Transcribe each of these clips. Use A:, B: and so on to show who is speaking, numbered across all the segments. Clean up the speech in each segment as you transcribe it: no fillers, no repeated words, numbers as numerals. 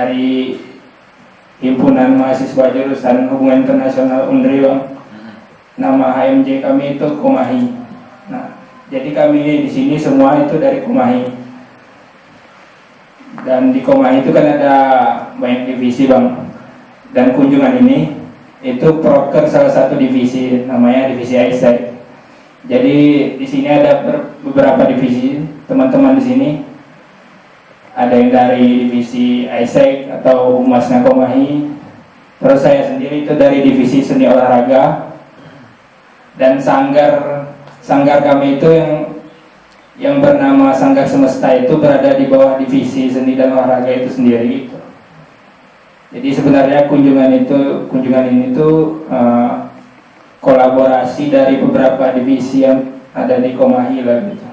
A: dari Himpunan Mahasiswa Jurusan Hubungan Internasional UNDRI, Bang. Nama HMJ kami itu Komahi. Nah, jadi kami di sini semua itu dari Komahi. Dan di Komahi itu kan ada banyak divisi, Bang. Dan kunjungan ini itu proker salah satu divisi, namanya divisi ISEC. Jadi di sini ada beberapa divisi, teman-teman di sini. Ada yang dari divisi ISEC atau Humasnya Komahi. Terus saya sendiri itu dari divisi seni olahraga. Dan sanggar kami itu yang bernama Sanggar Semesta itu berada di bawah divisi seni dan olahraga itu sendiri gitu. Jadi sebenarnya kunjungan ini tuh kolaborasi dari beberapa divisi yang ada di Komahi lah gitu.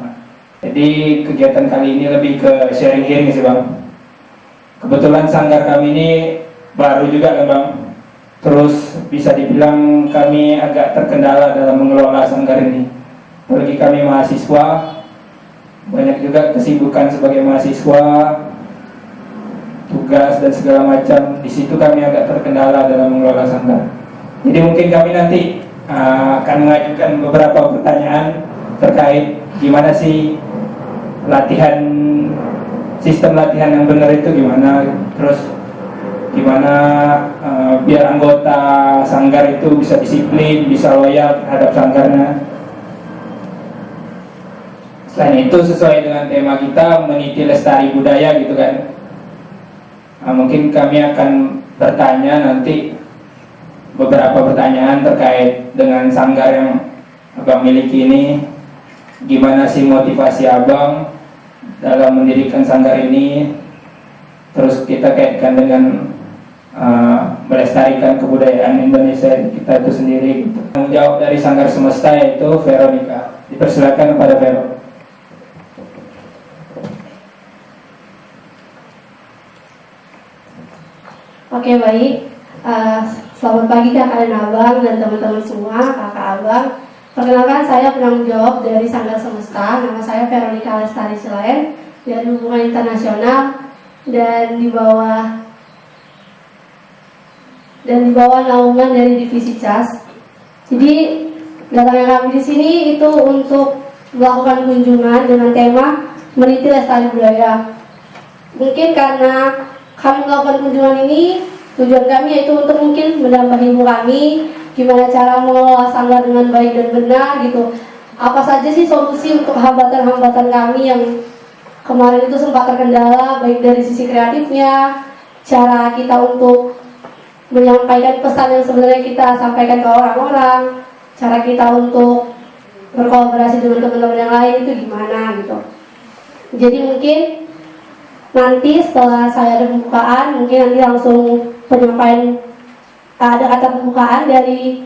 A: Jadi kegiatan kali ini lebih ke sharing sih, Bang. Kebetulan sanggar kami ini baru juga kan, Bang. Terus bisa dibilang kami agak terkendala dalam mengelola sanggar ini. Apalagi kami mahasiswa, banyak juga kesibukan sebagai mahasiswa, tugas dan segala macam. Di situ kami agak terkendala dalam mengelola sanggar. Jadi mungkin kami nanti akan mengajukan beberapa pertanyaan terkait gimana sih sistem latihan yang benar itu gimana, terus gimana biar anggota sanggar itu bisa disiplin, bisa loyal terhadap sanggarnya. Selain itu sesuai dengan tema kita meniti lestari budaya gitu kan. Mungkin kami akan bertanya nanti beberapa pertanyaan terkait dengan sanggar yang Abang miliki ini. Gimana sih motivasi Abang dalam mendirikan sanggar ini? Terus kita kaitkan dengan melestarikan kebudayaan Indonesia kita itu sendiri gitu. Tanggung jawab dari Sanggar Semesta yaitu Veronica. Dipersilakan kepada Vero.
B: Oke, baik. Selamat pagi kakak dan abang dan teman-teman semua, kakak abang. Perkenalkan, saya penanggung jawab dari Sanggar Semesta. Nama saya Veronica Lestari Silaen dari Hubungan Internasional dan di bawah naungan dari divisi CAS. Jadi datangnya kami di sini itu untuk melakukan kunjungan dengan tema meniti lestari budaya. Mungkin karena kami melakukan kunjungan ini, tujuan kami yaitu untuk mungkin menambah ilmu kami, gimana cara mengelola sanggar dengan baik dan benar gitu. Apa saja sih solusi untuk hambatan-hambatan kami yang kemarin itu sempat terkendala, baik dari sisi kreatifnya, cara kita untuk menyampaikan pesan yang sebenarnya kita sampaikan ke orang-orang, cara kita untuk berkolaborasi dengan teman-teman yang lain itu gimana gitu. Jadi mungkin nanti setelah saya ada pembukaan, mungkin nanti langsung penyampaian ada kata pembukaan dari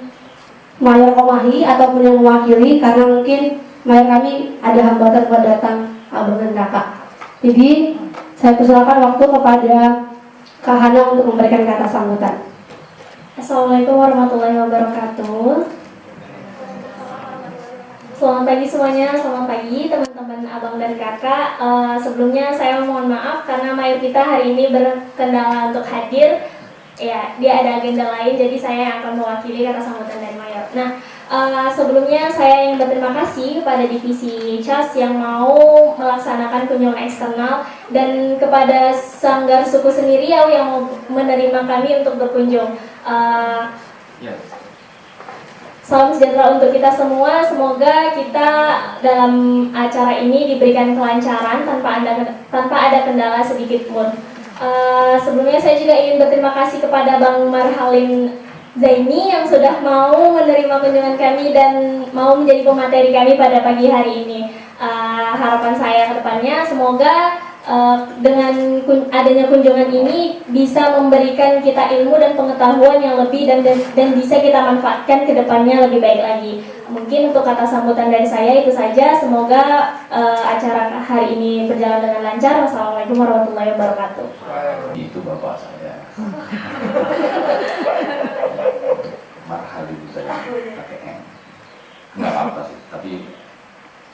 B: Mayor Komahi ataupun yang mewakili, karena mungkin Mayor kami ada hambatan buat datang abang dan kakak. Jadi saya persilakan waktu kepada Kak Hana untuk memberikan kata sambutan.
C: Assalamualaikum warahmatullahi wabarakatuh. Selamat pagi semuanya, selamat pagi teman-teman abang dan kakak. Sebelumnya saya mohon maaf karena Mayor kita hari ini berkendala untuk hadir. Ya, dia ada agenda lain, jadi saya yang akan mewakili kata sambutan dari Mayor. Nah, sebelumnya saya yang berterima kasih kepada divisi CAS yang mau melaksanakan kunjungan eksternal dan kepada Sanggar Suku Seni Riau yang mau menerima kami untuk berkunjung. Salam sejahtera untuk kita semua. Semoga kita dalam acara ini diberikan kelancaran tanpa ada kendala sedikit pun. Sebelumnya saya juga ingin berterima kasih kepada Bang Marhalin Zaini yang sudah mau menerima kunjungan kami dan mau menjadi pemateri kami pada pagi hari ini. Harapan saya ke depannya semoga dengan adanya kunjungan ini bisa memberikan kita ilmu dan pengetahuan yang lebih dan bisa kita manfaatkan ke depannya lebih baik lagi. Mungkin untuk kata sambutan dari saya itu saja. Semoga acara hari ini berjalan dengan lancar. Wassalamualaikum warahmatullahi wabarakatuh.
D: Itu bapak saya. Marhalin saya pakai N. Nggak apa sih, tapi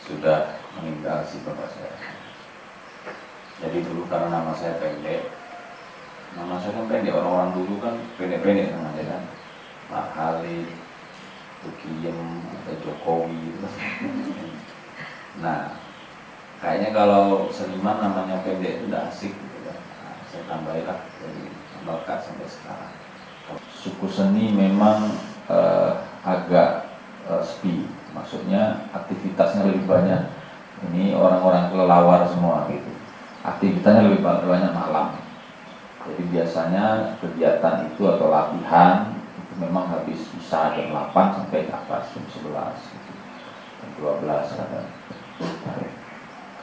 D: sudah meninggal si bapak saya. Jadi dulu karena nama saya pendek, Nama saya kan pendek, orang-orang dulu kan pendek-pendek namanya kan. Mak Halid, Tukiem, atau Jokowi gitu. Nah, kayaknya kalau seniman namanya pendek itu udah asik gitu kan. Nah, saya tambahin lah dari melekat sampai sekarang. Suku seni memang agak sepi, maksudnya aktivitasnya lebih banyak. Ini orang-orang kelelawar semua gitu. Aktivitasnya lebih banyak malam. Jadi biasanya kegiatan itu atau latihan itu memang habis bisa jam 8 sampai ke atas jam 11 gitu. Jam 12 kadang.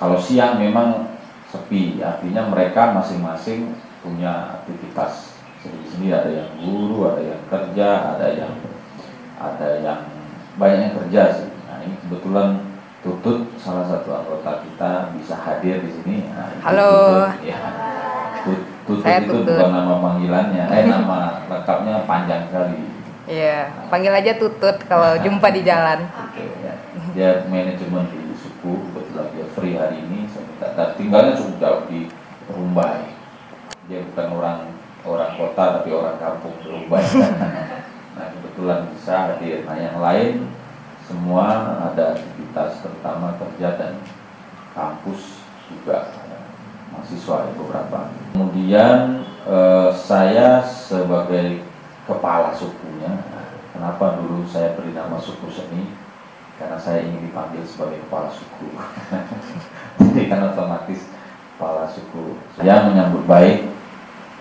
D: Kalau siang memang sepi, artinya mereka masing-masing punya aktivitas sendiri-sendiri. Ada yang guru, ada yang kerja, ada yang banyak yang kerja sih. Nah, ini kebetulan Tutut salah satu anggota kita bisa hadir di sini. Nah,
E: halo.
D: Tutut, ya. Tutut
E: Saya
D: itu
E: Tutut.
D: bukan nama panggilannya, nama lengkapnya panjang sekali.
E: Iya, panggil aja Tutut kalau jumpa di jalan.
D: Gitu, ya. Dia manajemen di suku, kebetulan dia free hari ini. Saya minta, dan tinggalnya cukup jauh di Rumbai. Dia bukan orang kota tapi orang kampung di Rumbai. Nah, kebetulan bisa hadir. Nah, yang lain semua ada aktivitas, terutama kerja dan kampus juga mahasiswa beberapa. Kemudian saya sebagai kepala sukunya, kenapa dulu saya beri nama suku seni? Karena saya ingin dipanggil sebagai kepala suku. Jadi kan otomatis kepala suku. Saya menyambut baik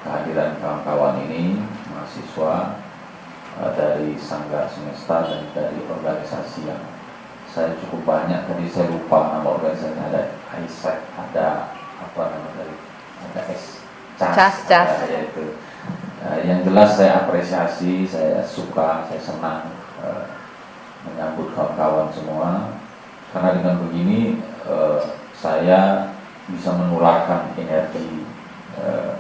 D: kehadiran kawan-kawan ini, mahasiswa dari Sanggar Semesta dan dari organisasi yang saya cukup banyak. Tadi saya lupa nama organisasinya, ada ISEC, ada apa namanya tadi, ada
E: CAS.
D: Yaitu yang jelas saya apresiasi, saya suka, saya senang menyambut kawan-kawan semua, karena dengan begini saya bisa menularkan energi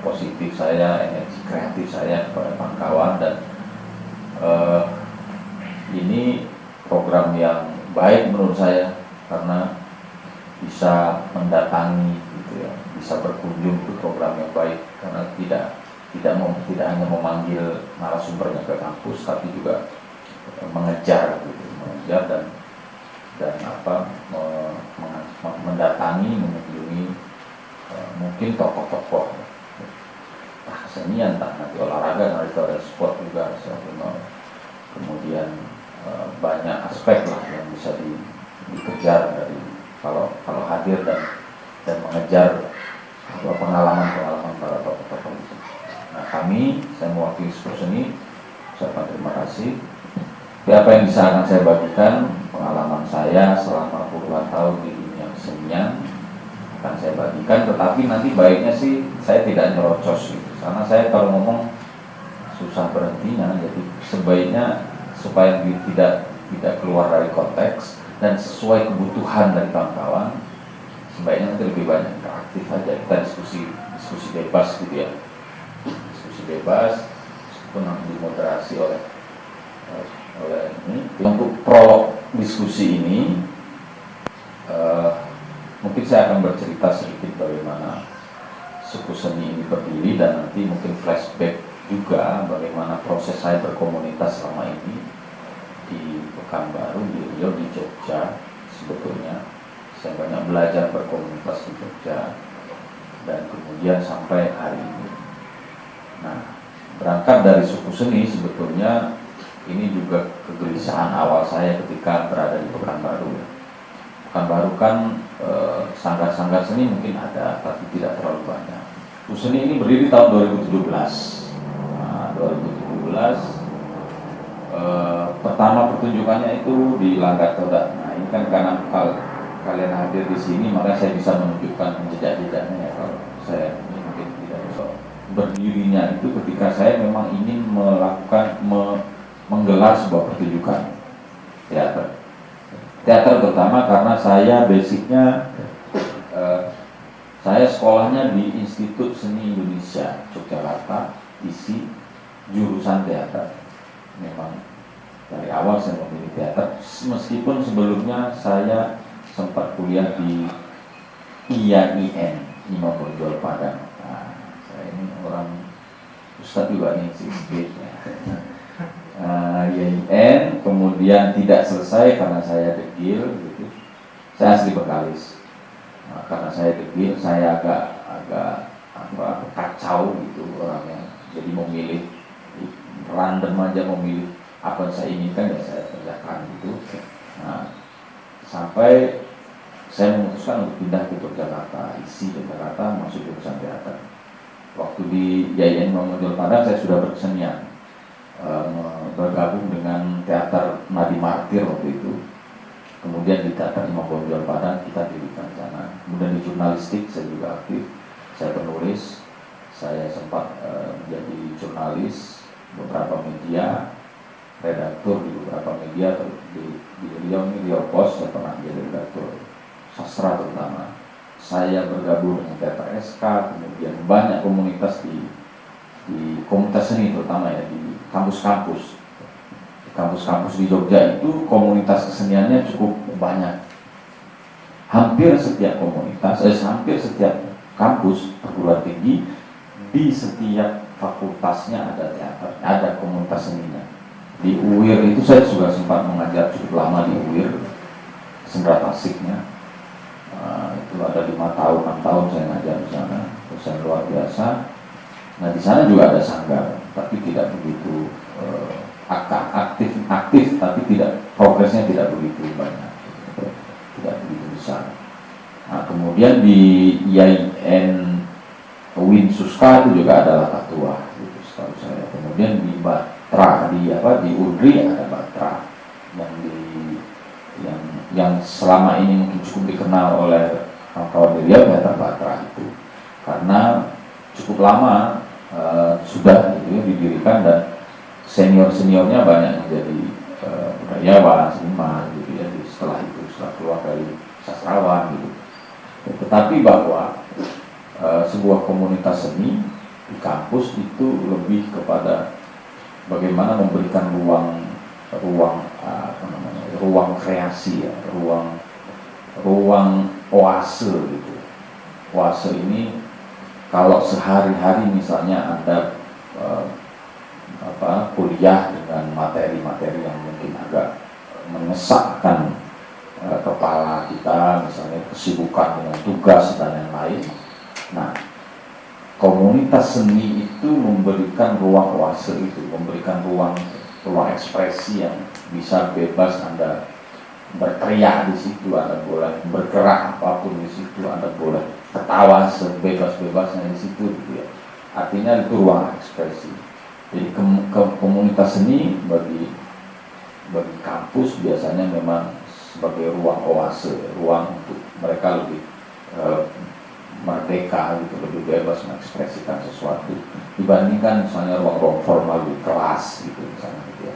D: positif saya, energi kreatif saya kepada kawan-kawan. Dan ini program yang baik menurut saya karena bisa mendatangi gitu ya, bisa berkunjung ke program yang baik, karena tidak hanya memanggil narasumbernya ke kampus tapi juga mengejar dan mendatangi, mengunjungi mungkin tokoh-tokoh kesenian, entah nanti olahraga, nanti ada sport juga, kemudian banyak aspek lah yang bisa dikejar dari kalau hadir dan mengejar pengalaman para tokoh-tokoh itu. Nah, saya mewakili suku seni, saya terima kasih. Apa yang bisa akan saya bagikan, pengalaman saya selama puluhan tahun di dunia kesenian akan saya bagikan, tetapi nanti baiknya sih saya tidak nyerocos gitu. Karena saya kalau ngomong susah berhentinya, jadi sebaiknya supaya tidak keluar dari konteks dan sesuai kebutuhan dari kawan-kawan, sebaiknya nanti lebih banyak interaktif aja, kita diskusi bebas gitu ya, diskusi bebas, meskipun nanti dimoderasi oleh ini. Untuk prolog diskusi ini, mungkin saya akan bercerita sedikit bagaimana suku seni ini berdiri, dan nanti mungkin flashback juga bagaimana proses saya berkomunitas selama ini di Pekanbaru, di Riau, di Jogja. Sebetulnya saya banyak belajar berkomunitas di Jogja dan kemudian sampai hari ini. Nah, berangkat dari suku seni sebetulnya ini juga kegelisahan awal saya ketika berada di Pekanbaru. Pekanbaru kan sanggar-sanggar seni mungkin ada, tapi tidak terlalu banyak. Suku seni ini berdiri tahun 2017. Nah, 2017 pertama pertunjukannya itu di Langgar Toda. Nah, ini kan karena kalian hadir di sini, maka saya bisa menunjukkan jejak-jejaknya ya. Kalau saya ini mungkin tidak bisa. Berdirinya itu ketika saya memang ingin menggelar sebuah pertunjukan teater terutama karena saya basicnya saya sekolahnya di Institut Seni Indonesia Yogyakarta, isi jurusan teater. Memang dari awal saya memilih teater, meskipun sebelumnya saya sempat kuliah di IAIN, Imam Bonjol Padang. Nah, saya ini orang Ustadz juga nih sih. YIN, kemudian tidak selesai karena saya degil gitu. Saya asli Bengkalis. Karena saya degil, saya agak kacau gitu orangnya. Jadi memilih random aja, memilih apa yang saya inginkan ya saya kerjakan gitu. Nah, sampai saya memutuskan untuk pindah ke Yogyakarta, isi Yogyakarta masuk jurusan teater. Waktu di YIN Muhammadiyah Padang saya sudah berkesenian, bergabung dengan teater Nadi Martir waktu itu. Kemudian di teater Imam Bonjol Padang kita dirikan sana. Kemudian di jurnalistik saya juga aktif, saya penulis, saya sempat menjadi jurnalis beberapa media, redaktur di beberapa media, di Riau Pos saya pernah menjadi redaktur sastra terutama. Saya bergabung dengan teater SK, kemudian banyak komunitas di komunitas seni terutama ya di kampus-kampus. Di kampus-kampus di Jogja itu komunitas keseniannya cukup banyak. Hampir setiap komunitas, hampir setiap kampus perguruan tinggi di setiap fakultasnya ada teater, ada komunitas seninya. Di UIR itu saya juga sempat mengajar cukup lama di UIR, Sendra Tasiknya. Itu ada 5 tahun, 6 tahun saya ngajar di sana, dosen luar biasa. Nah di sana juga ada sanggar, tapi tidak begitu aktif, tapi tidak progresnya tidak begitu banyak, tidak begitu besar. Nah kemudian di YIN Win Suska itu juga adalah ketua, gitu, setahu saya. Kemudian di Batra, di Udri ada Batra yang selama ini mungkin cukup dikenal oleh kawan-kawan di Riau, teater Batra itu karena cukup lama sudah gitu, didirikan dan seniornya banyak menjadi budayawan, seniman gitu ya. Setelah keluar dari sastrawan gitu. Tetapi bahwa sebuah komunitas seni di kampus itu lebih kepada bagaimana memberikan ruang kreasi ya, ruang oase gitu. Oase ini kalau sehari-hari misalnya Anda kuliah dengan materi-materi yang mungkin agak menyesakkan kepala kita, misalnya kesibukan dengan tugas dan yang lain. Nah, komunitas seni itu memberikan ruang oase itu, memberikan ruang ekspresi yang bisa bebas Anda berteriak di situ, Anda boleh bergerak apapun di situ, Anda boleh ketawa sebebas-bebasnya di situ gitu ya. Artinya itu ruang ekspresi. Jadi komunitas seni bagi kampus biasanya memang sebagai ruang oase, ruang untuk mereka lebih merdeka gitu, lebih bebas mengekspresikan sesuatu dibandingkan misalnya ruang-ruang formal di kelas gitu misalnya gitu ya.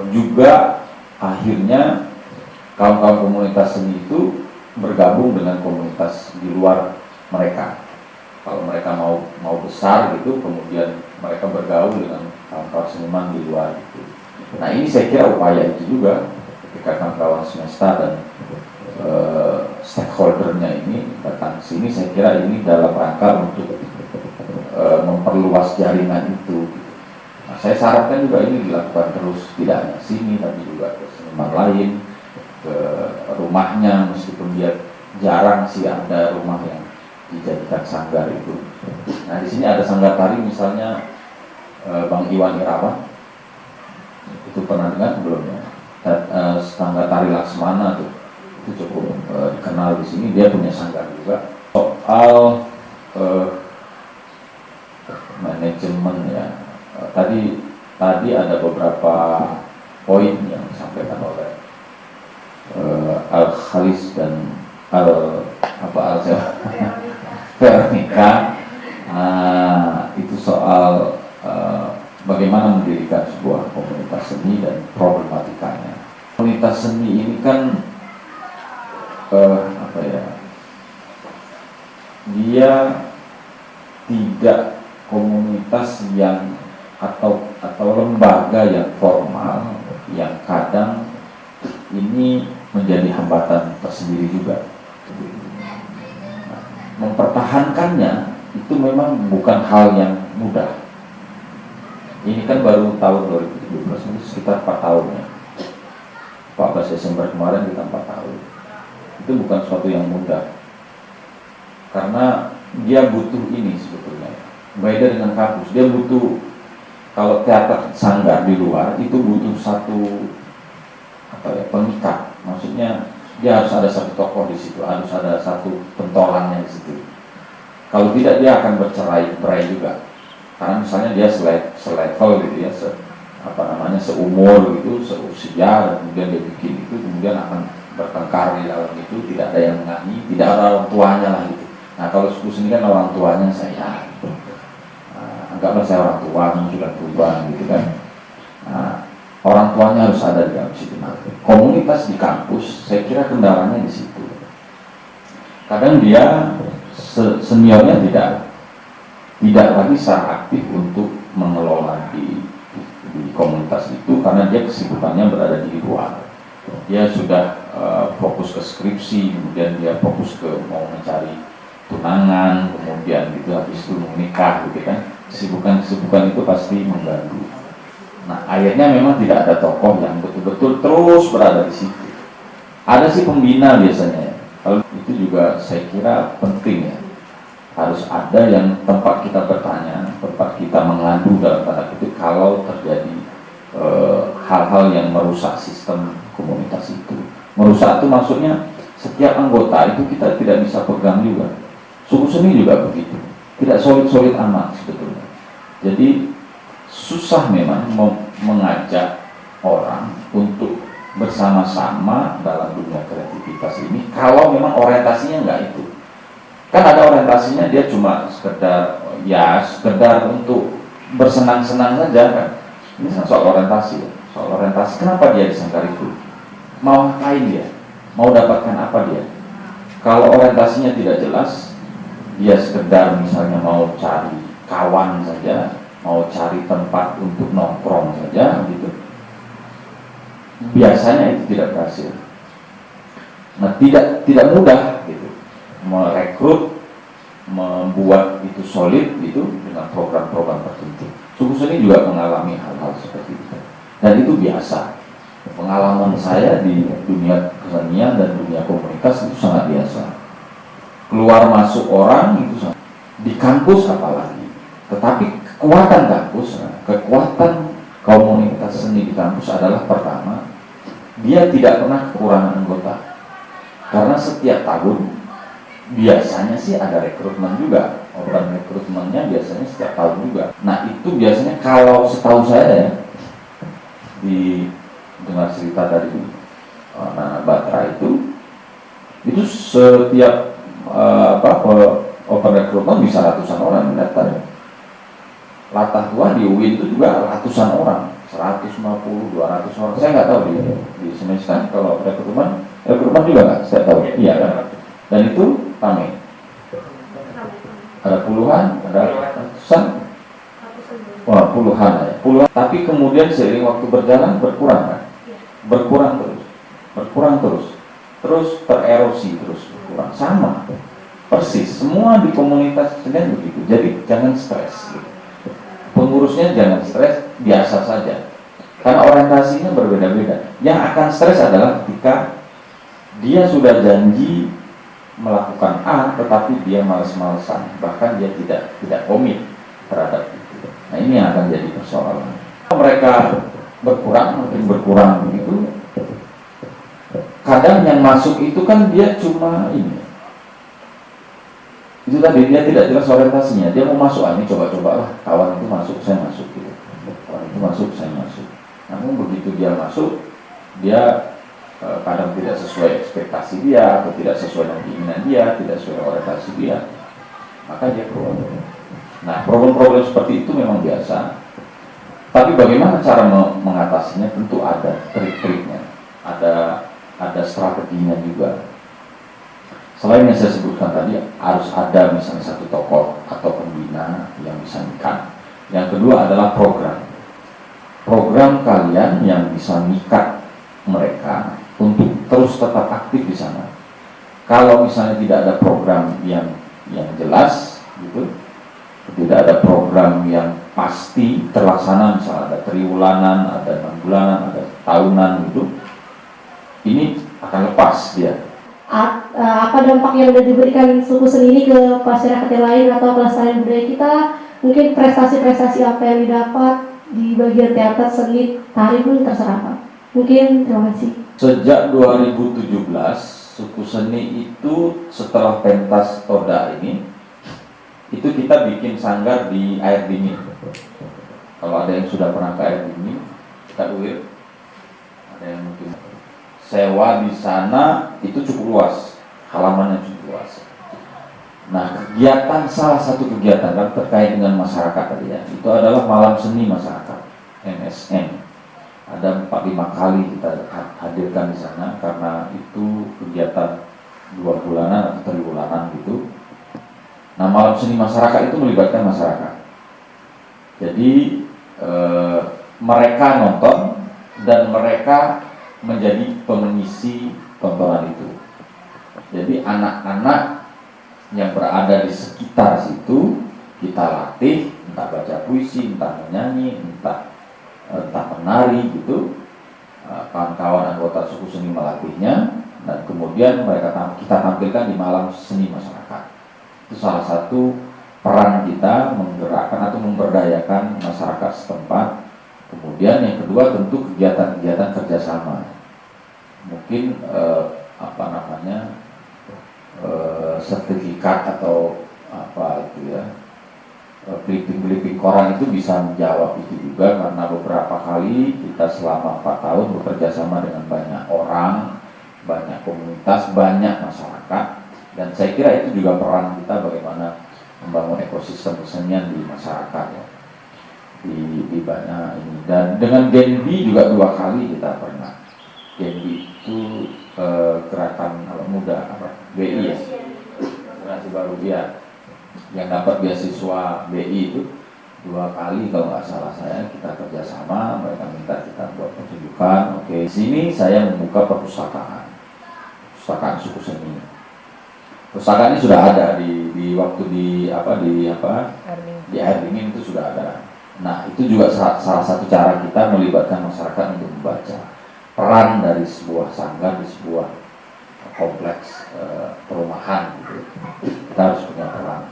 D: Juga akhirnya kawan-kawan komunitas seni itu bergabung dengan komunitas di luar mereka. Kalau mereka mau besar gitu, kemudian mereka bergaul dengan kawan-kawan seniman di luar gitu. Nah ini saya kira upaya itu juga ketika kawan-kawan semesta dan stakeholdernya ini datang sini, saya kira ini dalam rangka untuk memperluas jaringan itu. Nah, saya sarankan juga ini dilakukan terus, tidak hanya sini tapi juga ke seniman lain, ke rumahnya, meskipun dia jarang sih ada rumah yang dijadikan sanggar itu. Nah di sini ada sanggar tari misalnya Bang Iwan Irawan, itu pernah dengar belum ya? Sanggar tari Laksmana tuh, itu cukup dikenal di sini, dia punya sanggar juga. Soal manajemen ya, tadi ada beberapa poin yang disampaikan oleh Al-Khalis dan Veronica. Itu soal bagaimana mendirikan sebuah komunitas seni dan problematikanya. Komunitas seni ini kan dia tidak komunitas yang atau lembaga yang formal yang kadang ini menjadi hambatan tersendiri juga. Mempertahankannya itu memang bukan hal yang mudah. Ini kan baru tahun 2017, ini sekitar 4 tahun ya. 14 Desember kemarin kita 4 tahun. Itu bukan suatu yang mudah. Karena dia butuh ini sebetulnya. Beda dengan kampus, dia butuh, kalau teater sanggar di luar itu butuh satu pengikat. Maksudnya dia harus ada satu tokoh di situ, harus ada satu pentolannya di situ. Kalau tidak dia akan bercerai-berai juga. Karena misalnya dia selevel gitu ya, seumur gitu, seusia, dan kemudian dia bikin itu, kemudian akan bertengkar di dalam itu, tidak ada yang menyanyi, tidak ada orang tuanya lah gitu. Nah kalau suku seni kan orang tuanya saya, gitu. Anggaplah saya orang tua, sudah tua gitu kan. Nah, orang tuanya harus ada di dalam situ. Nah, komunitas di kampus, saya kira kendalanya di situ. Kadang dia seniornya tidak lagi secara aktif untuk mengelola di komunitas itu, karena dia kesibukannya berada di luar. Dia sudah fokus ke skripsi, kemudian dia fokus ke mau mencari tunangan, kemudian itu habis itu menikah gitu kan. Kesibukan itu pasti mengganggu. Nah akhirnya memang tidak ada tokoh yang betul-betul terus berada di situ. Ada sih pembina biasanya ya. Kalau itu juga saya kira penting ya. Harus ada yang tempat kita bertanya, tempat kita mengadu dalam tanda kutip kalau terjadi hal-hal yang merusak sistem komunitas itu. Merusak itu maksudnya setiap anggota itu kita tidak bisa pegang juga. Suku seni juga begitu, tidak solid-solid amat sebetulnya. Jadi susah memang mengajak orang untuk bersama-sama dalam dunia kreativitas ini kalau memang orientasinya enggak itu. Kan ada orientasinya dia cuma sekedar untuk bersenang-senang saja kan. Ini kan soal orientasi ya. Soal orientasi, kenapa dia di sanggar itu? Mau ngapain dia? Mau dapatkan apa dia? Kalau orientasinya tidak jelas, dia sekedar misalnya mau cari kawan saja, mau cari tempat untuk nongkrong saja gitu, biasanya itu tidak berhasil. Nah tidak mudah gitu merekrut, membuat itu solid gitu dengan program-program tertentu. Suku seni juga mengalami hal-hal seperti itu, dan itu biasa. Pengalaman saya di dunia kesenian dan dunia komunitas itu sangat biasa. Keluar masuk orang itu sangat, di kampus apalagi. Tetapi kekuatan kampus, kekuatan komunitas seni di kampus adalah pertama, dia tidak pernah kekurangan anggota. Karena setiap tahun biasanya sih ada rekrutmen juga. Orang rekrutmennya biasanya setiap tahun juga. Nah itu biasanya kalau setahu saya ya, di dengar cerita dari Nana Batra itu setiap open rekrutmen bisa ratusan orang mendaftar. Latah tua di UIN itu juga ratusan orang, 150, 200 orang. Saya nggak tahu di semester kalau rekrutmen juga nggak, saya tahu. Iya kan. Dan itu ramai. Ada puluhan, ada ratusan. Wah, puluhan ya. Puluhan. Tapi kemudian seiring waktu berjalan berkurang kan? Berkurang terus. Terus tererosi terus berkurang. Sama. Persis. Semua di komunitas sedang begitu. Jadi jangan stres. Gitu. Pengurusnya jangan stres, biasa saja. Karena orientasinya berbeda-beda. Yang akan stres adalah ketika dia sudah janji melakukan A, tetapi dia malas-malasan, bahkan dia tidak komit terhadap itu. Nah ini yang akan jadi persoalan. Mereka makin berkurang begitu. Kadang yang masuk itu kan dia cuma ini. Itu tadi dia tidak jelas orientasinya. Dia mau masuk, ini coba-cobalah. Kawan itu masuk, saya masuk gitu. Kawan itu masuk, saya masuk. Namun begitu dia masuk, dia kadang tidak sesuai ekspektasi dia, atau tidak sesuai dengan keinginan dia, tidak sesuai orientasi dia, maka dia keluar. Nah, problem-problem seperti itu memang biasa. Tapi bagaimana cara mengatasinya? Tentu ada trik-triknya, ada strateginya juga. Selain yang saya sebutkan tadi, harus ada misalnya satu tokoh atau pembina yang bisa mikat. Yang kedua adalah program kalian yang bisa mikat mereka untuk terus tetap aktif di sana. Kalau misalnya tidak ada program yang jelas, gitu, tidak ada program yang pasti terlaksana, misalnya ada triwulanan, ada 6 bulanan, ada tahunan gitu, ini akan lepas dia.
B: Apa dampak yang sudah diberikan suku seni ini ke masyarakat yang lain atau pelestarian budaya kita? Mungkin prestasi-prestasi apa yang didapat di bagian teater, seni, tari pun terserah Pak. Mungkin terima kasih.
D: Sejak 2017, suku seni itu setelah pentas Toda ini, itu kita bikin sanggar di air dingin. Kalau ada yang sudah pernah ke air dingin, kita duit, ada yang mungkin sewa di sana itu cukup luas, halamannya cukup luas. Nah, kegiatan, salah satu kegiatan kan terkait dengan masyarakat tadi ya, itu adalah malam seni masyarakat, MSM. Ada 4-5 kali kita hadirkan di sana karena itu kegiatan 2 bulanan atau 3 bulanan gitu. Nah, malam seni masyarakat itu melibatkan masyarakat. Jadi mereka nonton dan mereka menjadi pengisi tontonan itu. Jadi anak-anak yang berada di sekitar situ kita latih, entah baca puisi, entah menyanyi, entah menari gitu. Kawan-kawan anggota suku seni melatihnya dan kemudian kita tampilkan di malam seni masyarakat. Itu salah satu peran kita menggerakkan atau memberdayakan masyarakat setempat. Kemudian yang kedua tentu kegiatan-kegiatan kerjasama. Mungkin sertifikat atau apa itu ya, clipping koran itu bisa menjawab itu juga, karena beberapa kali kita selama 4 tahun bekerja sama dengan banyak orang, banyak komunitas, banyak masyarakat, dan saya kira itu juga peran kita bagaimana membangun ekosistem kesenian di masyarakat ya, di banyak ini. Dan dengan Genbi juga 2 kali kita pernah. Genbi itu gerakan anak muda BI ya, generasi baru dia, yang dapat beasiswa BI itu 2 kali kalau nggak salah saya, kita kerjasama, mereka minta kita buat pertunjukan. Oke, di sini saya membuka perpustakaan suku seni. Perpustakaan ini sudah ada di waktu di air dingin itu sudah ada. Nah, itu juga salah satu cara kita melibatkan masyarakat untuk membaca. Peran dari sebuah sanggar di sebuah kompleks perumahan gitu, kita harus punya peran.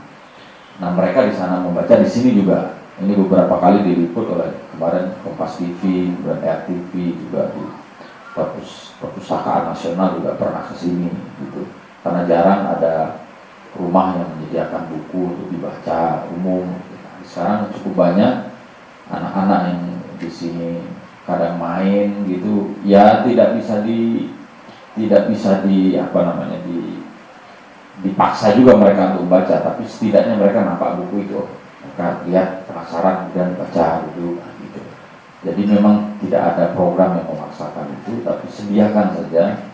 D: Nah, mereka di sana membaca, di sini juga. Ini beberapa kali diliput oleh kemarin Kompas TV, kemudian RTV juga, di Perpustakaan Nasional juga pernah ke sini gitu. Karena jarang ada rumah yang menyediakan buku untuk dibaca umum. Sekarang cukup banyak anak-anak yang di sini kadang main gitu, ya tidak bisa dipaksa juga mereka untuk baca, tapi setidaknya mereka nampak buku itu, mereka lihat penasaran dan baca gitu. Jadi memang tidak ada program yang memaksakan itu, tapi sediakan saja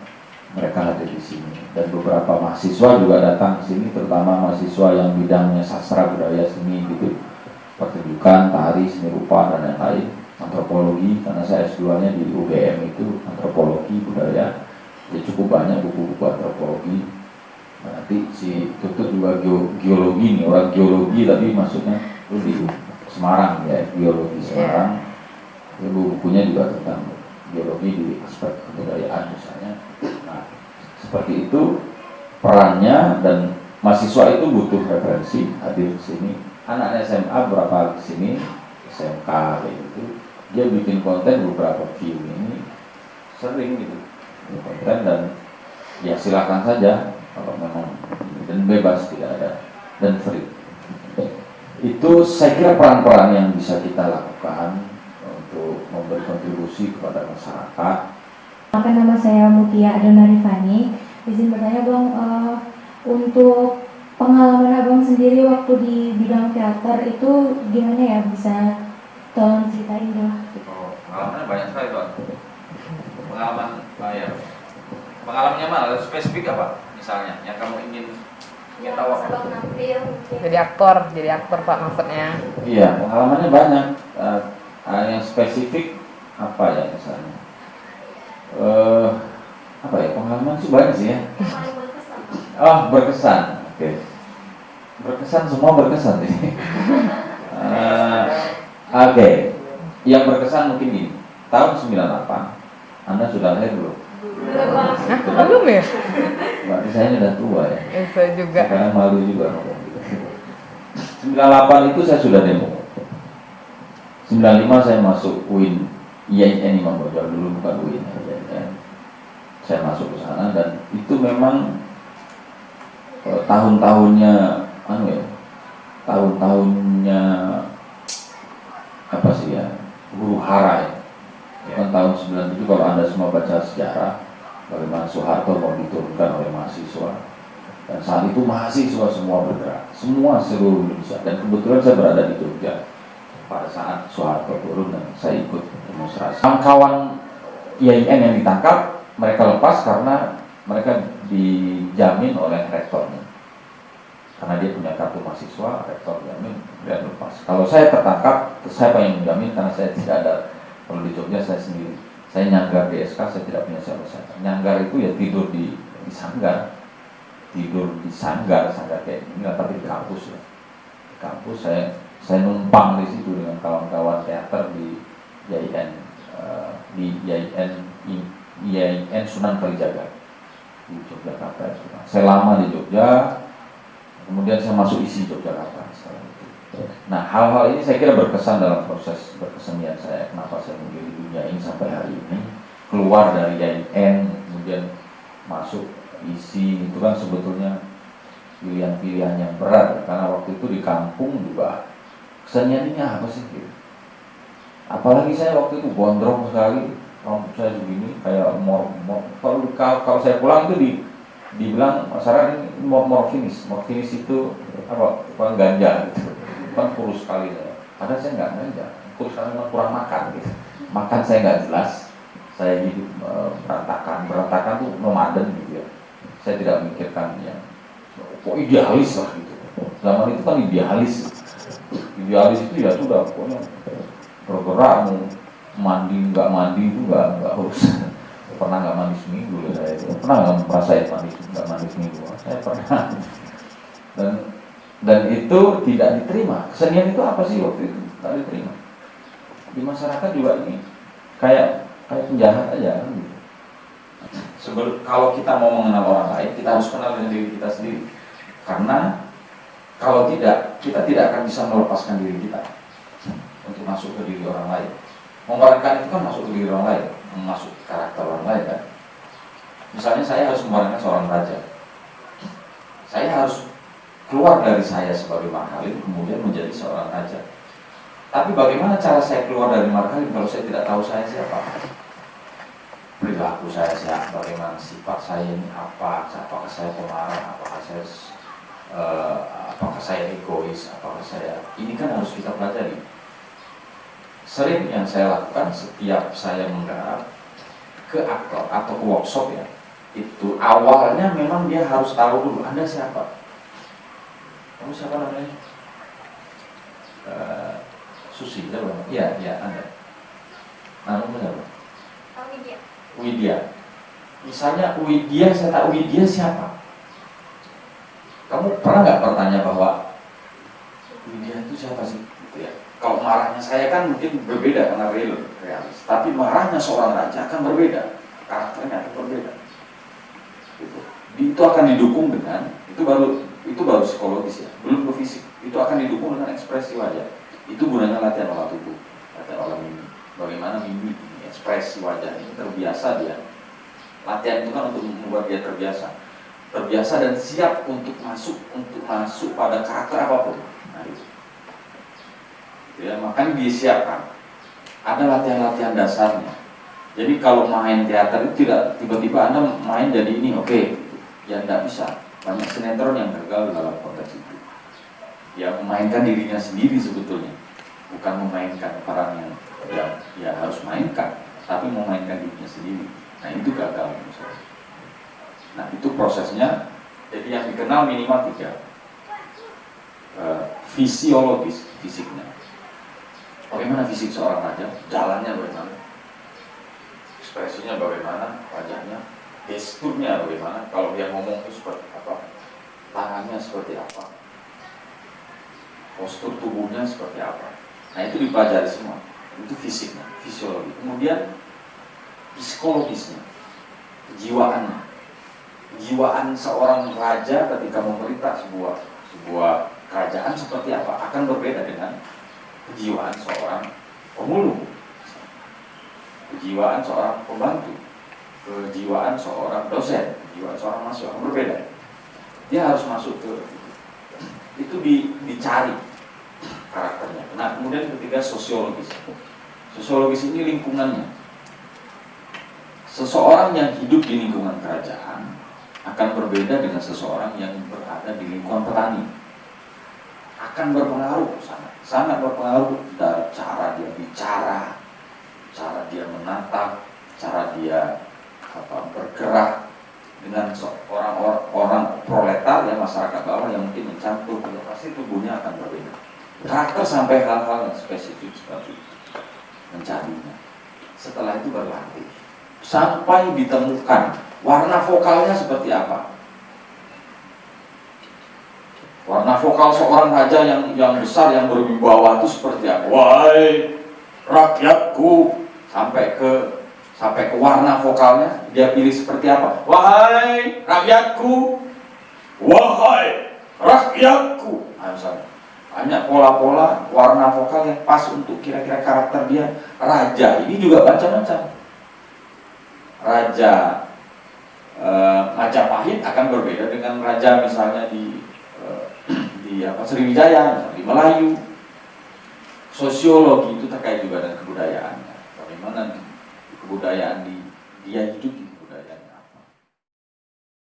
D: mereka hadir di sini. Dan beberapa mahasiswa juga datang ke sini, terutama mahasiswa yang bidangnya sastra budaya seni gitu, pertunjukan, tari, seni rupa dan lain-lain. Antropologi, karena saya S2-nya di UGM itu antropologi budaya, ya cukup banyak buku-buku antropologi. Nah, nanti si Tutut juga geologi nih, orang geologi tapi maksudnya itu di Semarang ya, geologi Semarang. Bukunya juga tentang geologi di aspek kebudayaan misalnya. Nah, seperti itu perannya, dan mahasiswa itu butuh referensi hadir ke sini. Anak SMA berapa ke sini, SMK kayak gitu. Dia bikin konten beberapa view ini sering gitu, konten, dan ya silakan saja kalau memang, dan bebas, tidak ada, dan free. Itu saya kira peran-peran yang bisa kita lakukan untuk memberi kontribusi kepada masyarakat.
F: Nama saya Mutia Adona Rifani. Izin bertanya Bang, untuk pengalaman Abang sendiri waktu di bidang teater itu gimana ya, bisa tolong ceritain dong?
D: Pengalamannya banyak sekali Bang. Pengalamannya mana? Spesifik apa? Misalnya yang kamu ingin tahu apa?
E: Jadi aktor Pak maksudnya.
D: Iya, pengalamannya banyak. Yang spesifik apa ya misalnya? Pengalaman sih banyak sih ya. Oh, berkesan. Oke. Berkesan, semua berkesan sih. Oke, yang berkesan mungkin ini tahun 98 Anda sudah lahir belum?
E: Hah, belum ya?
D: Berarti saya ini udah tua ya.
E: Ya, saya juga.
D: Sekarang malu juga ngomong gitu. 98 itu saya sudah demo. 95 saya masuk UIN IAIN Imam Bonjol, dulu bukan UIN IAIN. Saya masuk ke sana dan itu memang tahun-tahunnya tahun-tahunnya apa sih ya, huru hara ya. Kan tahun 97 kalau Anda semua baca sejarah bagaimana Soeharto mau diturunkan oleh mahasiswa, dan saat itu mahasiswa semua bergerak, semua seluruh Indonesia, dan kebetulan saya berada di Jogja pada saat Soeharto turun dan saya ikut demonstrasi. Kawan IAIN yang ditangkap mereka lepas karena mereka dijamin oleh rektornya, karena dia punya kartu mahasiswa, rektor jamin dan lepas. Kalau saya tertangkap, saya pengen menjamin karena saya tidak ada. Kalau di Jogja saya sendiri, saya nyanggar di SK, saya tidak punya siapa-siapa. Nyanggar itu ya tidur di sanggar, sanggar kayak ini, tapi di kampus ya. Di kampus saya numpang di situ dengan kawan-kawan teater di IAIN, IAIN Sunan Kalijaga di Yogyakarta. Saya lama di Jogja, kemudian saya masuk isi Yogyakarta setelah itu. Nah, hal-hal ini saya kira berkesan dalam proses berkesenian saya. Kenapa saya memilih dunia ini sampai hari ini, keluar dari IAIN, kemudian masuk isi, itu kan sebetulnya pilihan-pilihan yang berat. Karena waktu itu di kampung juga kesenian ini apa sih? Apalagi saya waktu itu gondrong sekali, rambut saya begini kayak kalau saya pulang itu dibilang masyarakat ini morfinis itu apa ganja gitu, kan kurus sekali saya. Padahal saya nggak ganja, kurus karena kurang makan gitu. Makan saya nggak jelas, saya hidup berantakan tuh nomaden gitu ya. Saya tidak memikirkan yang idealis lah gitu. Zaman itu kan idealis itu ya sudah pokoknya bergerak, mau mandi nggak mandi itu nggak harus. Pernah nggak mandi seminggu ya saya itu. Pernah nggak merasain nggak mandi seminggu? Saya pernah. Dan itu tidak diterima. Kesenian itu apa sih waktu itu? Tidak diterima. Di masyarakat juga ini kayak penjahat aja kan gitu. Kalau kita mau mengenal orang lain, kita harus kenal dengan diri kita sendiri. Karena kalau tidak, kita tidak akan bisa melepaskan diri kita untuk masuk ke diri orang lain. Memerankan itu kan masuk ke diri orang lain, masuk ke karakter orang lain kan. Misalnya saya harus memerankan seorang raja, saya harus keluar dari saya sebagai Marhalim kemudian menjadi seorang raja. Tapi bagaimana cara saya keluar dari Marhalim kalau saya tidak tahu saya siapa? Perilaku saya siapa, bagaimana sifat saya ini apa? Apakah saya pemarah? Apakah saya egois? Apakah saya ini kan harus kita pelajari. Sering yang saya lakukan setiap saya menggarap ke aktor atau ke workshop ya, itu awalnya memang dia harus tahu dulu Anda siapa. Kamu siapa namanya? Susi, siapa? Iya, Anda. Namamu siapa? Widya. Misalnya Widya, saya tahu Widya siapa. Kamu pernah nggak bertanya bahwa Widya itu siapa sih? Gitu ya. Kalau marahnya saya kan mungkin berbeda karena realis. Tapi marahnya seorang raja akan berbeda, karakternya akan berbeda. Gitu. Itu akan didukung dengan itu baru psikologis ya, belum ke fisik. Itu akan didukung dengan ekspresi wajah. Itu gunanya latihan olah tubuh, latihan olah mimik. Bagaimana mimik, ekspresi wajah ini terbiasa dia. Latihan itu kan untuk membuat dia terbiasa dan siap untuk masuk pada karakter apapun. Nah, itu. Ya, makanya disiapkan. Ada latihan-latihan dasarnya. Jadi kalau main teater itu tidak tiba-tiba Anda main jadi ini, oke. Ya tidak bisa. Banyak sinetron yang gagal dalam konteks itu. Ya memainkan dirinya sendiri sebetulnya. Bukan memainkan peran yang ya harus mainkan, tapi memainkan dirinya sendiri. Nah itu gagal menurut saya. Nah itu prosesnya. Jadi yang dikenal minimal 3. Fisiologis, fisiknya. Bagaimana fisik seorang raja? Jalannya bagaimana? Ekspresinya bagaimana? Wajahnya, gesturnya bagaimana? Kalau dia ngomong itu seperti apa? Tangannya seperti apa? Postur tubuhnya seperti apa? Nah itu dipelajari semua. Itu fisiknya, fisiologi. Kemudian psikologisnya, kejiwaannya. Kejiwaan seorang raja ketika memerintah sebuah kerajaan seperti apa akan berbeda dengan kejiwaan seorang pemulung, kejiwaan seorang pembantu, kejiwaan seorang dosen, kejiwaan seorang mahasiswa berbeda. Dia harus masuk ke itu dicari karakternya. Nah kemudian ketiga sosiologis. Sosiologis ini lingkungannya. Seseorang yang hidup di lingkungan kerajaan akan berbeda dengan seseorang yang berada di lingkungan petani. Akan berpengaruh, sangat berpengaruh dari cara dia bicara, cara dia menatap, cara dia bergerak dengan orang proletar ya, masyarakat bawah yang mungkin mencampur, pasti tubuhnya akan berbeda. Karakter sampai hal-hal yang spesifik seperti itu mencarinya. Setelah itu berlatih sampai ditemukan warna vokalnya seperti apa. Warna vokal seorang raja yang besar, yang berwibawa itu seperti apa? Wahai rakyatku, sampai ke warna vokalnya dia pilih seperti apa? Wahai rakyatku, wahai rakyatku. Nah, misalnya banyak pola-pola warna vokal yang pas untuk kira-kira karakter dia. Raja ini juga macam-macam. Raja Majapahit akan berbeda dengan raja misalnya di Sriwijaya, di Melayu. Sosiologi itu terkait juga dengan kebudayaan. Bagaimana kebudayaan dia hidup